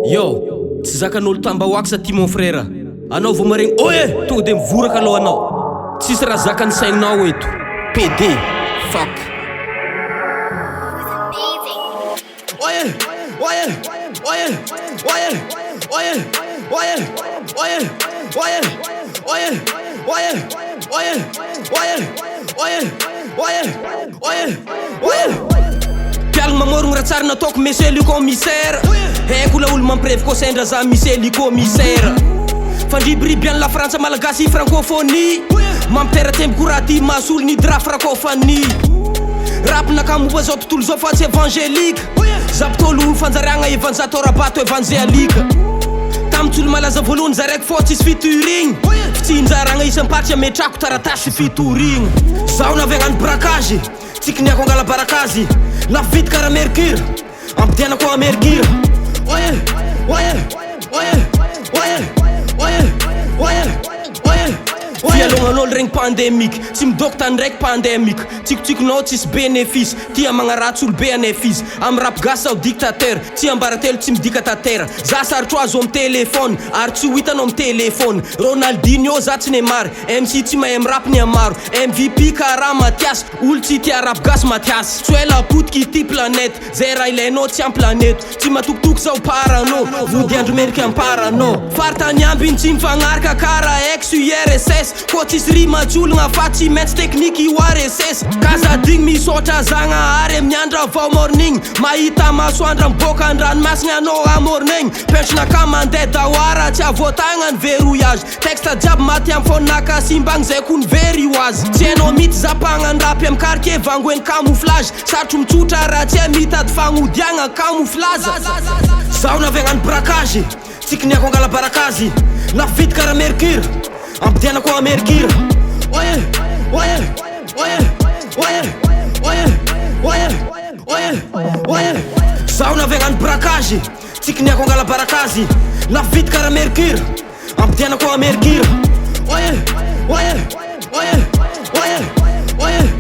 Yo, tsy zakan'olo tambahoaka sa ty mon frère. Anao vao maregny oe tonga de mivoraka aloha anao. Tsisy raha zakany sainao eto. PD, fuck. Oye, oye, oye, oye, oye, oye, oye, oye, oye, oye, oye, oye, oye, oye, oye. Pialagna mamorogno raha tsara nataoko mesely io commissaire. Haiko la olo mampirevo ko sendra za misely commissaire. Fandribiribian'ny la Frantsa malagasy francophonie. Mampitera-temboko raha ty mahasolo ny dra francophonie. Rapina kamopa zao tontolo zao fa tsy évangélique. Za mpitolo fanjariagna evanjato rabato evangélique. Tamitsolo malaza voalohany za raiky fô tsisy fitorigny. Fitsinjaragna isam-patry ametrako taratasy fitorigny. Zaho navegnano braquage, tsikiniako angala barakazy. Lafo vity karaha mercure, ampidianako a mercure. Oye, oye, oye, oye, oye, oye, oye. Fialognan'olo regny pandémique, tsy midoko tany raiky pandémique. Tsikotsikona tsisy bénéfice, tia magnaratsy olo be anéfise. Amy rap gasy ao dictateur, tsy ambaratelo tsy midika tatera. Za sarotro azo amy téléphone, ary tsy ho hitanao amy téléphone. Ronaldinho za tsy Neymar, MC tsy mahay amy rap ny amaro. MVP karaha Mathias, olo tsy tia rap gasy Mathias. Tsoela potiky ty planète, zay raha ilainao tsy amy planète. Tsy matokotoko zao parano, vody andro meriky amy parano. Faritany ambiny tsy mifagnaraka karaha ex URSS. Ko tsisy rima tsologna fa tsy maintsy tekniky URSS. Kazadigny misaotra zagnahary amin'ny andra vao morning. Mahita masoandra miboaka an-dranomasina anao amornegny. Pentrona mandeha dahoara tsy avoatagnany verrouillage. Texte jiaby maty amy phone nakasimbagny zay ko ny very ho azy. Tsy hainao mity zapagnany rapy amy quartier vangoeny camouflage. Sarotro mitsotra raha tsy hay mitady fagnodiagna camouflage. Zaho navegnano braquage, tsikiniako angala barakazy. Lafo vity karaha mercure, ampidianako a mercure. Oye, oye, oye, oye, oye, oye, oye, oye. Zaho navegnano braquage, tsikiniako angala barakazy. Lafo vity karaha mercure, ampidianako a mercure. Oye, oye, oye, oye, oye.